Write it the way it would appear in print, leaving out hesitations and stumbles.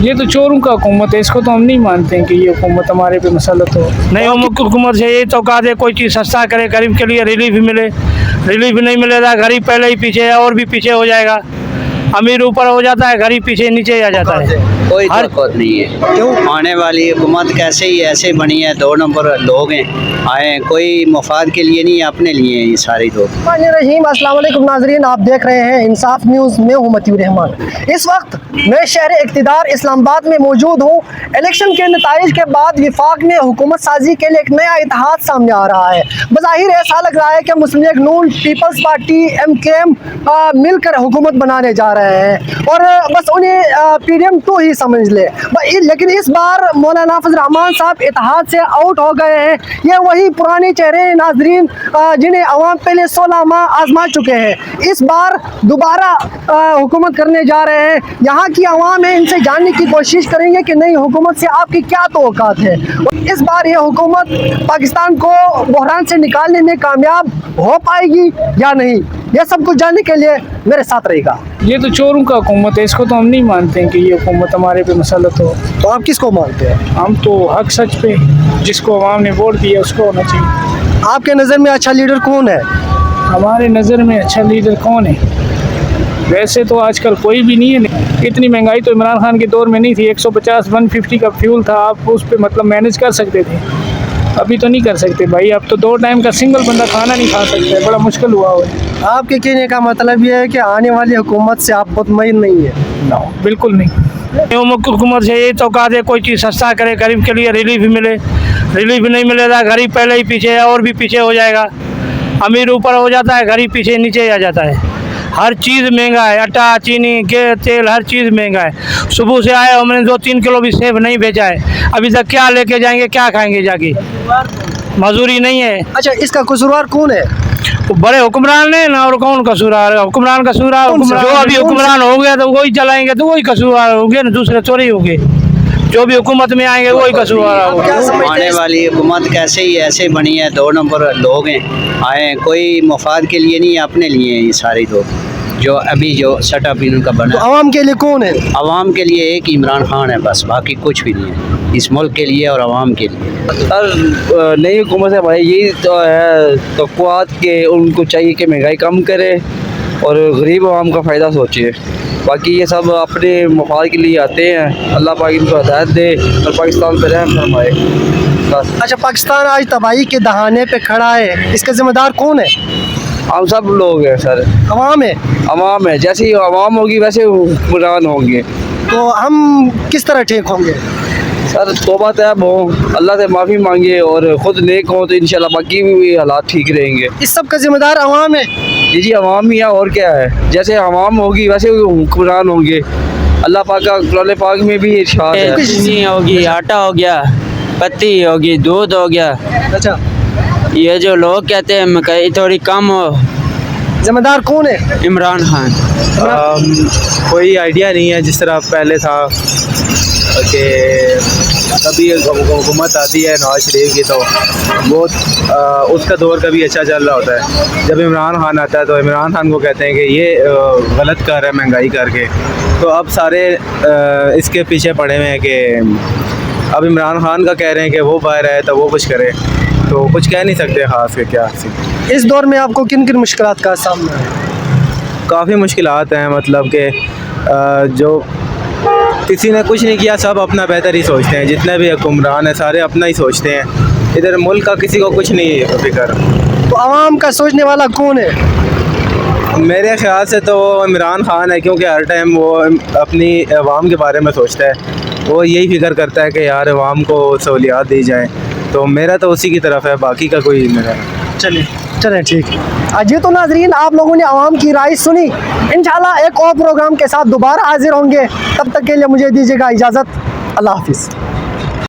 ये तो चोरों का हुकूमत है, इसको तो हम नहीं मानते हैं कि ये हुकूमत हमारे पे मसलत हो। नहीं, हुकूमत से ये तो कहा दे कोई चीज़ सस्ता करे, गरीब के लिए रिलीफ मिले। रिलीफ नहीं मिलेगा, गरीब पहले ही पीछे है और भी पीछे हो जाएगा। अमीर ऊपर हो जाता है, गरीब पीछे नीचे आ जाता है। कोई दिक्कत नहीं है। क्यों आने वाली हुकूमत कैसे ही ऐसे बनी है, 2 नंबर लोग हैं, आए हैं, कोई मफाद के लिए नहीं, अपने लिए हैं ये सारे लोग। रहीम, अस्सलाम वालेकुम नाजरीन, आप देख रहे हैं इंसाफ न्यूज़ में हूं मतीउर रहमान। इस वक्त मैं शहर इक़्तिदार इस्लामाबाद में मौजूद हूं। इलेक्शन के नताइज के बाद विफाक में हुकूमत साजी के लिए एक नया इतिहाद सामने आ रहा है। बज़ाहिर ऐसा लग रहा है कि मुस्लिम लीग नून, पीपल्स पार्टी, MKM मिलकर हुकूमत बनाने जा रहे हैं और बस उन्हें PDM-2 ही समझ ले। लेकिन इस बार मौलाना फजल रहमान साहब इतिहाद से आउट हो गए हैं। ये वही पुराने चेहरे नाजरीन जिन्हें अवाम पहले 16 माह आजमा चुके हैं, इस बार दोबारा हुकूमत करने जा रहे हैं। यहाँ की अवाम है, इनसे जानने की कोशिश करेंगे कि नई हुकूमत से आपकी क्या तवक्कात है। इस बार ये हुकूमत पाकिस्तान को बहरान से निकालने में कामयाब हो पाएगी या नहीं, यह सब कुछ जानने के लिए मेरे साथ रहेगा। ये तो चोरों का हुकूमत है, इसको तो हम नहीं मानते हैं कि ये हुकूमत हमारे पे मसलत हो। तो आप किसको मानते हैं? हम तो हक सच पे, जिसको अवाम ने वोट दिया उसको होना चाहिए। आपके नज़र में अच्छा लीडर कौन है? हमारे नज़र में अच्छा लीडर कौन है? वैसे तो आजकल कोई भी नहीं है। इतनी महंगाई तो इमरान खान के दौर में नहीं थी। 150-150 का फ्यूल था, आप उस पर मतलब मैनेज कर सकते थे। अभी तो नहीं कर सकते भाई। अब तो 2 टाइम का सिंगल बंदा खाना नहीं खा सकता, बड़ा मुश्किल हुआ है। आपके कहने का मतलब ये है कि आने वाली हुकूमत से आप मुतमईन नहीं है? नो, बिल्कुल नहीं। हुकूमत से ये तो कहा दे कोई चीज़ सस्ता करे, गरीब के लिए रिलीफ मिले। रिलीफ नहीं मिलेगा, गरीब पहले ही पीछे है और भी पीछे हो जाएगा। अमीर ऊपर हो जाता है, गरीब पीछे नीचे आ जाता है। हर चीज़ महंगा है, आटा, चीनी, तेल, हर चीज़ महंगा है। सुबह से आए, हमने 2-3 किलो भी सेब नहीं बेचा है। अभी तक क्या लेके जाएंगे, क्या खाएंगे जाके? मजदूरी नहीं है। अच्छा, इसका कसूरवार कौन है? तो बड़े हुक्मरान है ना, और कौन कसूरवार है? हुक्मरान कसूरवार, जो अभी हुक्मरान हो गया तो वही चलाएंगे, तो वही कसूरवार होंगे ना, दूसरे चोरी होंगे। जो भी हुकूमत में आएंगे वही कसूरवार होंगे। आने वाली हुकूमत कैसे ही ऐसे बनी है, 2 नंबर लोग हैं, आए हैं, कोई मफाद के लिए नहीं, अपने लिए हैं ये सारे लोग। जो अभी जो सेटअप इनका बना, तो अवाम के लिए कौन है? अवाम के लिए एक इमरान खान है बस, बाकी कुछ भी नहीं है इस मुल्क के लिए और अवाम के लिए। सर, नई हुकूमत है भाई, यही तो है तवक्कुआत के उनको चाहिए कि महंगाई कम करे और गरीब अवाम का फ़ायदा सोचे। बाकी ये सब अपने मफाद के लिए आते हैं। अल्लाह पाक इनको हिदायत दे और पाकिस्तान पर रहम फरमाए बस। अच्छा, पाकिस्तान आज तबाही के दहाने पे खड़ा है, इसका जिम्मेदार कौन है? हम सब लोग हैं सर। अवाम है? अवाम है, जैसे ही अवाम होगी वैसे हुक्मरान होंगे। तो हम किस तरह ठीक होंगे? सर, तौबा तैब हो, अल्लाह से माफ़ी मांगे और ख़ुद नेक हो तो इंशाल्लाह बाकी भी हालात ठीक रहेंगे। इस सब का जिम्मेदार अवाम है? जी, अवाम ही है, और क्या है। जैसे अवाम होगी वैसे हुक्मरान होंगे। अल्लाह पाक का कुरान पाक में भी इरशाद है। चीनी होगी, आटा हो गया, पत्ती होगी, दूध हो गया। अच्छा, ये जो लोग कहते हैं मकई थोड़ी कम हो, जिम्मेदार कौन है? इमरान खान। कोई आइडिया नहीं है। जिस तरह पहले था कि कभी हुकूमत आती है नवाज शरीफ की तो बहुत उसका दौर कभी अच्छा चल रहा होता है। जब इमरान खान आता है तो इमरान खान को कहते हैं कि ये गलत कर है महंगाई करके। तो अब सारे इसके पीछे पड़े हुए हैं कि अब इमरान खान का कह रहे हैं कि वो बाहर आए तो वो कुछ करे, तो कुछ कह नहीं सकते ख़ास के क्या। इस दौर में आपको किन किन मुश्किलात का सामना है? काफ़ी मुश्किलात हैं, मतलब कि जो किसी ने कुछ नहीं किया, सब अपना बेहतर ही सोचते हैं। जितने भी हुक्मरान हैं सारे अपना ही सोचते हैं। इधर मुल्क का किसी को कुछ नहीं फिक्र। तो आवाम का सोचने वाला कौन है? मेरे ख्याल से तो वो इमरान खान है, क्योंकि हर टाइम वो अपनी अवाम के बारे में सोचता है। वो यही फिक्र करता है कि यार अवाम को सहूलियात दी जाएँ, तो मेरा तो उसी की तरफ है, बाकी का कोई मेरा। चलें ठीक है। जी तो नाजरीन, आप लोगों ने आवाम की राय सुनी। इंशाल्लाह एक और प्रोग्राम के साथ दोबारा हाजिर होंगे। तब तक के लिए मुझे दीजिएगा इजाज़त। अल्लाह हाफिज़।